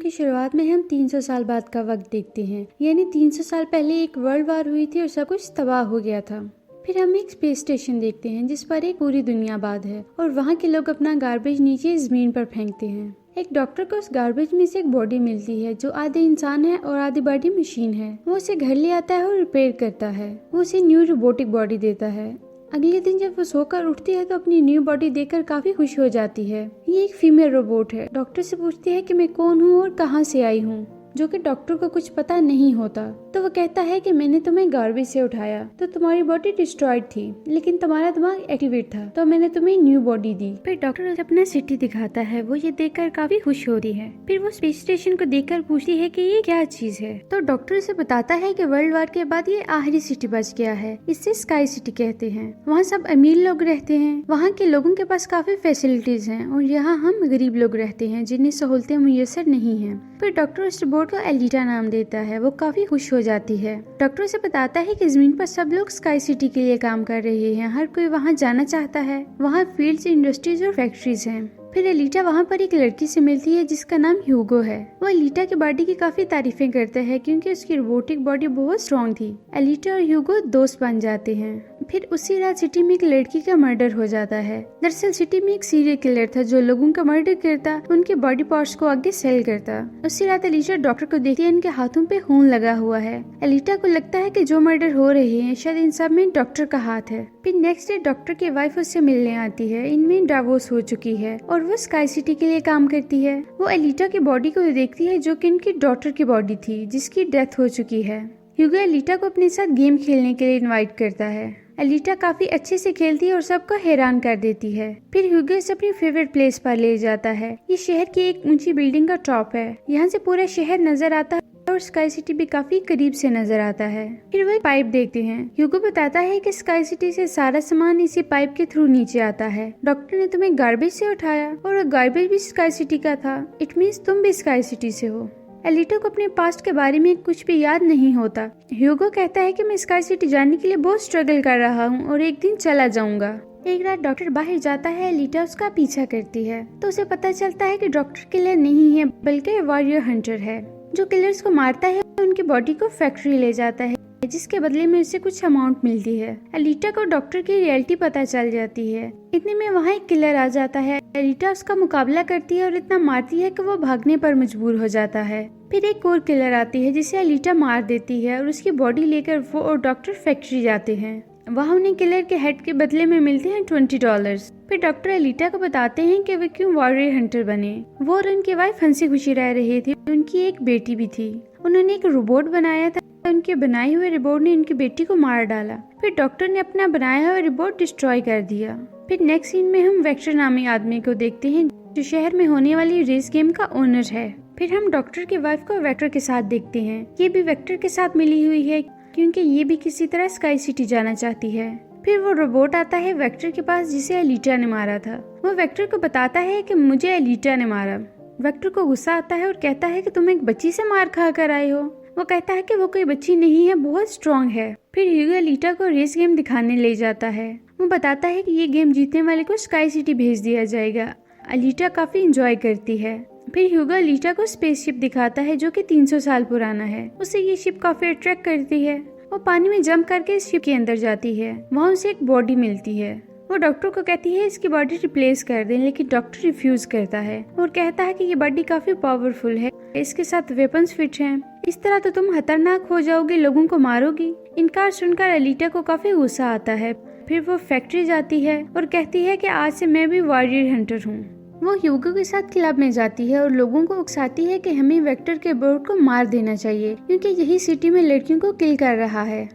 की शुरुआत में हम 300 साल बाद का वक्त देखते हैं, यानी 300 साल पहले एक वर्ल्ड वार हुई थी और सब कुछ तबाह हो गया था। फिर हम एक स्पेस स्टेशन देखते हैं जिस पर एक पूरी दुनिया आबाद है और वहाँ के लोग अपना गार्बेज नीचे जमीन पर फेंकते हैं। एक डॉक्टर को उस गार्बेज में से एक बॉडी मिलती है जो आधे इंसान है और आधी बॉडी मशीन है। वो उसे घर ले आता है और रिपेयर करता है। वो उसे न्यू रोबोटिक बॉडी देता है। अगले दिन जब वो सोकर उठती है तो अपनी न्यू बॉडी देखकर काफी खुश हो जाती है। ये एक फीमेल रोबोट है। डॉक्टर से पूछती है कि मैं कौन हूँ और कहाँ से आई हूँ, जो कि डॉक्टर को कुछ पता नहीं होता। तो वो कहता है कि मैंने तुम्हें गार्बेज से उठाया तो तुम्हारी बॉडी डिस्ट्रॉयड थी, लेकिन तुम्हारा दिमाग एक्टिवेट था तो मैंने तुम्हें न्यू बॉडी दी। फिर डॉक्टर अपना सिटी दिखाता है। वो ये देखकर काफी खुश होती है। फिर वो स्पेस स्टेशन को देखकर पूछती है कि ये क्या चीज है। तो डॉक्टर उसे बताता है कि वर्ल्ड वार के बाद ये आखिरी सिटी बच गया है, इससे स्काई सिटी कहते हैं। वहाँ सब अमीर लोग रहते हैं। वहाँ के लोगों के पास काफी फैसिलिटीज हैं और यहाँ हम गरीब लोग रहते हैं जिन्हें सहूलतें मुयस्सर नहीं है। फिर डॉक्टर उस रोबोट को एलिटा नाम देता है। वो काफी खुश हो जाती है। डॉक्टर उसे बताता है कि जमीन पर सब लोग स्काई सिटी के लिए काम कर रहे हैं। हर कोई वहाँ जाना चाहता है। वहाँ फील्ड्स, इंडस्ट्रीज और फैक्ट्रीज हैं। फिर एलिटा वहाँ पर एक लड़की से मिलती है जिसका नाम ह्यूगो है। वो एलिटा की बॉडी की काफी तारीफें करता है क्योंकि उसकी रोबोटिक बॉडी बहुत स्ट्रॉन्ग थी। एलिटा और ह्यूगो दोस्त बन जाते हैं। फिर उसी रात सिटी में एक लड़की का मर्डर हो जाता है। दरअसल सिटी में एक सीरियल किलर था जो लोगों का मर्डर करता, उनके बॉडी पार्ट्स को आगे सेल करता। उसी रात एलिटा डॉक्टर को देखती है, इनके हाथों पे खून लगा हुआ है। एलिटा को लगता है कि जो मर्डर हो रहे हैं शायद इन सब में डॉक्टर का हाथ है। फिर नेक्स्ट डे डॉक्टर की वाइफ उससे मिलने आती है। इनमें डिवोर्स हो चुकी है और वो स्काई सिटी के लिए काम करती है। वो एलिटा की बॉडी को देखती है जो कि इनकी डॉटर की बॉडी थी जिसकी डेथ हो चुकी है। ह्यूगो एलिटा को अपने साथ गेम खेलने के लिए इनवाइट करता है। एलिटा काफी अच्छे से खेलती है और सबको हैरान कर देती है। फिर ह्यूगो इसे अपनी फेवरेट प्लेस पर ले जाता है। ये शहर की एक ऊंची बिल्डिंग का टॉप है। यहाँ से पूरा शहर नजर आता है और स्काई सिटी भी काफी करीब से नजर आता है। फिर वो एक पाइप देखते हैं। ह्यूगो बताता है कि स्काई सिटी से सारा सामान इसी पाइप के थ्रू नीचे आता है। डॉक्टर ने तुम्हें गार्बेज से उठाया और गार्बेज भी स्काई सिटी का था। इट मीन्स तुम भी स्काई सिटी से हो। एलिटा को अपने पास्ट के बारे में कुछ भी याद नहीं होता। ह्यूगो कहता है कि मैं स्काई सिटी जाने के लिए बहुत स्ट्रगल कर रहा हूँ और एक दिन चला जाऊंगा। एक रात डॉक्टर बाहर जाता है। एलिटा उसका पीछा करती है तो उसे पता चलता है कि डॉक्टर किलर नहीं है बल्कि वॉरियर हंटर है। जो किलर्स को मारता है उनकी बॉडी को फैक्ट्री ले जाता है जिसके बदले में उसे कुछ अमाउंट मिलती है। एलिटा को डॉक्टर की रियलिटी पता चल जाती है। इतने में वहाँ एक किलर आ जाता है। एलिटा उसका मुकाबला करती है और इतना मारती है कि वो भागने पर मजबूर हो जाता है। फिर एक और किलर आती है जिसे एलिटा मार देती है और उसकी बॉडी लेकर वो और डॉक्टर फैक्ट्री जाते हैं। वहाँ उन्हें किलर के हेड के बदले में मिलते हैं $20। फिर डॉक्टर एलिटा को बताते हैं कि वे क्यों वॉरियर हंटर बने। वो और उनकी वाइफ हंसी खुशी रह रहे थे। उनकी एक बेटी भी थी। उन्होंने एक रोबोट बनाया था। उनके बनाए हुए रोबोट ने उनकी बेटी को मार डाला। फिर डॉक्टर ने अपना बनाया हुआ रोबोट डिस्ट्रॉय कर दिया। फिर नेक्स्ट सीन में हम वेक्टर नामी आदमी को देखते हैं जो शहर में होने वाली रेस गेम का ओनर है। फिर हम डॉक्टर की वाइफ को वेक्टर के साथ देखते हैं। ये भी वेक्टर के साथ मिली हुई है क्योंकि ये भी किसी तरह स्काई सिटी जाना चाहती है। फिर वो रोबोट आता है वेक्टर के पास जिसे एलिटा ने मारा था। वो वेक्टर को बताता है कि मुझे एलिटा ने मारा। वेक्टर को गुस्सा आता है और कहता है कि तुम एक बच्ची से मार खा कर आए हो। वो कहता है कि वो कोई बच्ची नहीं है, बहुत स्ट्रॉन्ग है। फिर ह्यूगो एलिटा को रेस गेम दिखाने ले जाता है। वो बताता है कि ये गेम जीतने वाले को स्काई सिटी भेज दिया जाएगा। एलिटा काफी इंजॉय करती है। फिर ह्यूगो एलिटा को स्पेसशिप दिखाता है जो कि 300 साल पुराना है। उसे ये शिप काफी अट्रैक्ट करती है। वो पानी में जंप करके इस शिप के अंदर जाती है। वहाँ उसे एक बॉडी मिलती है। वो डॉक्टर को कहती है इसकी बॉडी रिप्लेस कर दें, लेकिन डॉक्टर रिफ्यूज करता है और कहता है कि ये बॉडी काफी पावरफुल है, इसके साथ वेपन्स फिट हैं। इस तरह तो तुम खतरनाक हो जाओगे, लोगों को मारोगी। इनकार सुनकर एलिटा को काफी गुस्सा आता है। फिर वो फैक्ट्री जाती है और कहती है कि आज से मैं भी वॉरियर हंटर हूँ। वो ह्यूगो के साथ क्लब में जाती है और लोगों को उकसाती है कि हमें वेक्टर के रोबोट को मार देना चाहिए क्योंकि यही सिटी में लड़कियों को किल कर रहा है।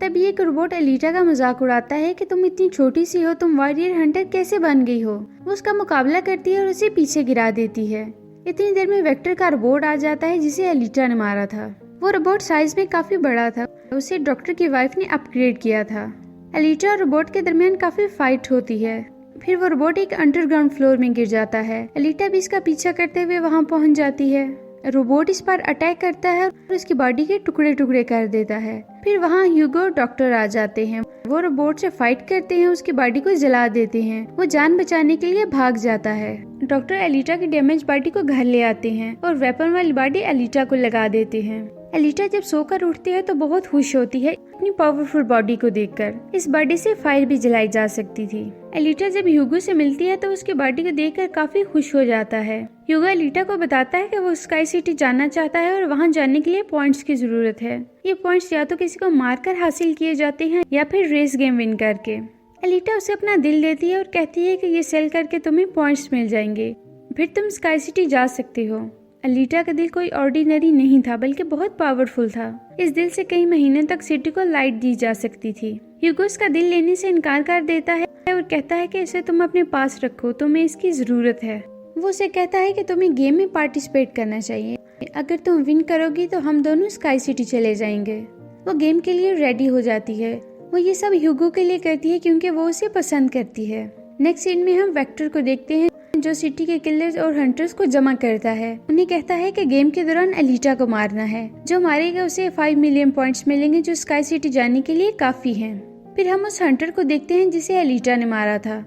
तभी एक रोबोट एलिटा का मजाक उड़ाता है कि तुम इतनी छोटी सी हो, तुम वॉरियर हंटर कैसे बन गई हो। वो उसका मुकाबला करती है और उसे पीछे गिरा देती है। इतनी देर में वेक्टर का रोबोट आ जाता है जिसे एलिटा ने मारा था। वो रोबोट साइज में काफी बड़ा था। उसे डॉक्टर की वाइफ ने अपग्रेड किया था। एलिटा और रोबोट के दरमियान काफी फाइट होती है। फिर वो रोबोट एक अंडरग्राउंड फ्लोर में गिर जाता है। एलिटा भी इसका पीछा करते हुए वहाँ पहुँच जाती है। रोबोट इस पर अटैक करता है और उसकी बॉडी के टुकड़े टुकड़े कर देता है। फिर वहाँ ह्यूगो और डॉक्टर आ जाते हैं। वो रोबोट से फाइट करते हैं, उसकी बॉडी को जला देते हैं। वो जान बचाने के लिए भाग जाता है। डॉक्टर एलिटा की डैमेज बॉडी को घर ले आते हैं और वेपन वाली बॉडी एलिटा को लगा देते हैं। एलिटा जब सोकर उठती है तो बहुत खुश होती है अपनी पावरफुल बॉडी को देखकर। इस बॉडी से फायर भी जलाई जा सकती थी। एलिटा जब ह्यूगो से मिलती है तो उसकी बॉडी को देखकर काफी खुश हो जाता है। ह्यूगो एलिटा को बताता है कि वो स्काई सिटी जाना चाहता है और वहां जाने के लिए पॉइंट्स की जरूरत है। ये पॉइंट्स या तो किसी को मारकर हासिल किए जाते हैं या फिर रेस गेम विन करके। एलिटा उसे अपना दिल देती है और कहती है कि ये सेल करके तुम्हें पॉइंट्स मिल जाएंगे, फिर तुम स्काई सिटी जा सकते हो। एलिटा का दिल कोई ऑर्डिनरी नहीं था बल्कि बहुत पावरफुल था। इस दिल से कई महीने तक सिटी को लाइट दी जा सकती थी। ह्यूगो उसका दिल लेने से इनकार कर देता है और कहता है कि इसे तुम अपने पास रखो, तुम्हें इसकी जरूरत है। वो उसे कहता है कि तुम्हें गेम में पार्टिसिपेट करना चाहिए, अगर तुम विन करोगी तो हम दोनों स्काई सिटी चले जाएंगे। वो गेम के लिए रेडी हो जाती है। वो ये सब ह्यूगो के लिए करती है क्योंकि वो उसे पसंद करती है। नेक्स्ट सीन में हम वेक्टर को देखते हैं जो सिटी के किलर्स और हंटर्स को जमा करता है। उन्हें कहता है कि गेम के दौरान एलिटा को मारना है। जो मारेगा उसे 5 मिलियन पॉइंट्स मिलेंगे जो स्काई सिटी जाने के लिए काफी हैं। फिर हम उस हंटर को देखते हैं जिसे एलिटा ने मारा था।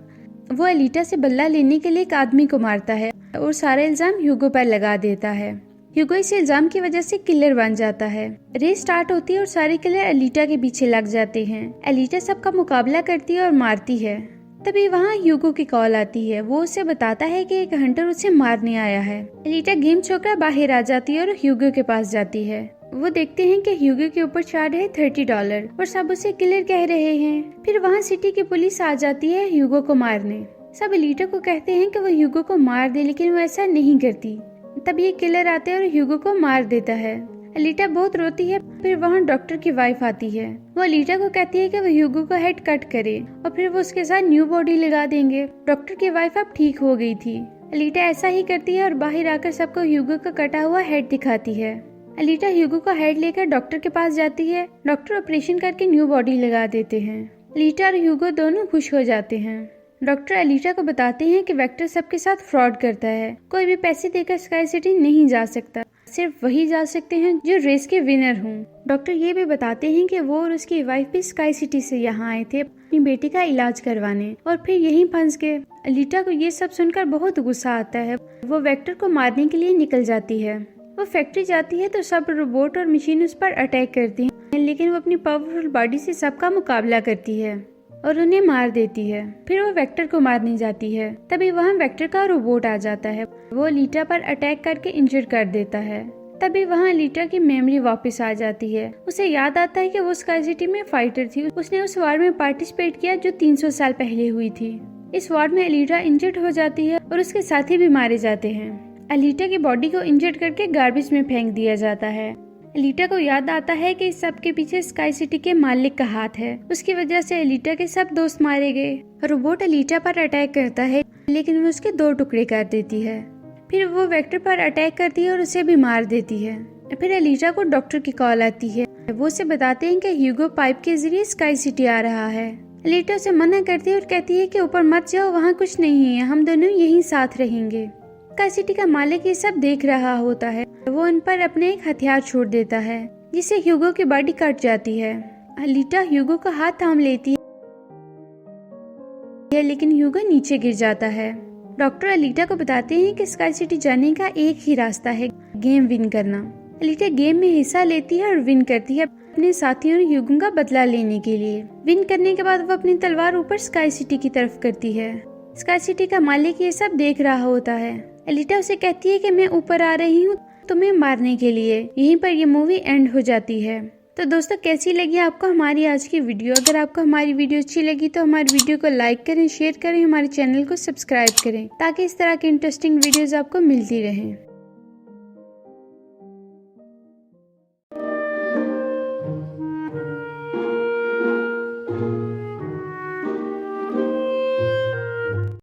वो एलिटा से बदला लेने के लिए एक आदमी को मारता है और सारा इल्जाम ह्यूगो पर लगा देता है। ह्यूगो इस इल्जाम की वजह से किलर बन जाता है। रेस स्टार्ट होती है और सारे किलर एलिटा के पीछे लग जाते हैं। एलिटा सबका मुकाबला करती है और मारती है। तभी वहाँ ह्यूगो की कॉल आती है। वो उसे बताता है कि एक हंटर उसे मारने आया है। एलिटा गेम छोड़कर बाहर आ जाती है और ह्यूगो के पास जाती है। वो देखते हैं कि ह्यूगो के ऊपर चार्ज है $30 और सब उसे किलर कह रहे हैं। फिर वहाँ सिटी की पुलिस आ जाती है ह्यूगो को मारने। सब एलिटा को कहते हैं कि वो ह्यूगो को मार दे, लेकिन वो ऐसा नहीं करती। तब ये किलर आते हैं और ह्यूगो को मार देता है। एलिटा बहुत रोती है। फिर वहाँ डॉक्टर की वाइफ आती है। वो एलिटा को कहती है कि वो ह्यूगो का हेड कट करे और फिर वो उसके साथ न्यू बॉडी लगा देंगे। डॉक्टर की वाइफ अब ठीक हो गई थी। एलिटा ऐसा ही करती है और बाहर आकर सबको ह्यूगो का कटा हुआ हेड दिखाती है। एलिटा ह्यूगो का हेड लेकर डॉक्टर के पास जाती है। डॉक्टर ऑपरेशन करके न्यू बॉडी लगा देते हैं। एलिटा और ह्यूगो दोनों खुश हो जाते हैं। डॉक्टर एलिटा को बताते हैं कि वेक्टर सबके साथ फ्रॉड करता है। कोई भी पैसे देकर स्काई सिटी नहीं जा सकता, सिर्फ वही जा सकते हैं जो रेस के विनर हों। डॉक्टर ये भी बताते हैं कि वो और उसकी वाइफ भी स्काई सिटी से यहाँ आए थे अपनी बेटी का इलाज करवाने और फिर यहीं फंस गए। एलिटा को ये सब सुनकर बहुत गुस्सा आता है। वो वेक्टर को मारने के लिए निकल जाती है। वो फैक्ट्री जाती है तो सब रोबोट और मशीन उस पर अटैक करती हैं, लेकिन वो अपनी पावरफुल बॉडी से सबका मुकाबला करती है और उन्हें मार देती है। फिर वो वेक्टर को मारने जाती है। तभी वहाँ वेक्टर का रोबोट आ जाता है। वो एलिटा पर अटैक करके इंजर कर देता है। तभी वहाँ एलिटा की मेमोरी वापस आ जाती है। उसे याद आता है कि वो स्काई सिटी में फाइटर थी। उसने उस वार में पार्टिसिपेट किया जो 300 साल पहले हुई थी। इस वार में एलिटा इंजर्ड हो जाती है और उसके साथी भी मारे जाते हैं। एलिटा की बॉडी को इंजर्ड करके गार्बेज में फेंक दिया जाता है। एलिटा को याद आता है कि इस सब के पीछे स्काई सिटी के मालिक का हाथ है। उसकी वजह से एलिटा के सब दोस्त मारे गए। रोबोट एलिटा पर अटैक करता है, लेकिन वो उसके 2 टुकड़े कर देती है। फिर वो वेक्टर पर अटैक करती है और उसे भी मार देती है। फिर एलिटा को डॉक्टर की कॉल आती है। वो उसे बताते हैं कि ह्यूगो पाइप के जरिए स्काई सिटी आ रहा है। एलिटा उसे मना करती है और कहती है कि ऊपर मत जाओ, वहाँ कुछ नहीं है, हम दोनों यहीं साथ रहेंगे। स्काई सिटी का मालिक ये सब देख रहा होता है। वो उन पर अपने एक हथियार छोड़ देता है जिससे ह्यूगो की बॉडी कट जाती है। एलिटा ह्यूगो का हाथ थाम लेती है, लेकिन ह्यूगो नीचे गिर जाता है। डॉक्टर एलिटा को बताते हैं कि स्काई सिटी जाने का एक ही रास्ता है, गेम विन करना। एलिटा गेम में हिस्सा लेती है और विन करती है अपने साथियों और ह्यूगो का बदला लेने के लिए। विन करने के बाद वो अपनी तलवार ऊपर स्काई सिटी की तरफ करती है। स्काई सिटी का मालिक ये सब देख रहा होता है। एलिटा उसे कहती है कि मैं ऊपर आ रही हूँ तुम्हें मारने के लिए। यहीं पर ये मूवी एंड हो जाती है। तो दोस्तों, कैसी लगी आपको हमारी आज की वीडियो? अगर आपको हमारी वीडियो अच्छी लगी तो हमारी वीडियो को लाइक करें, शेयर करें, हमारे चैनल को सब्सक्राइब करें ताकि इस तरह की इंटरेस्टिंग वीडियोस आपको मिलती रहें।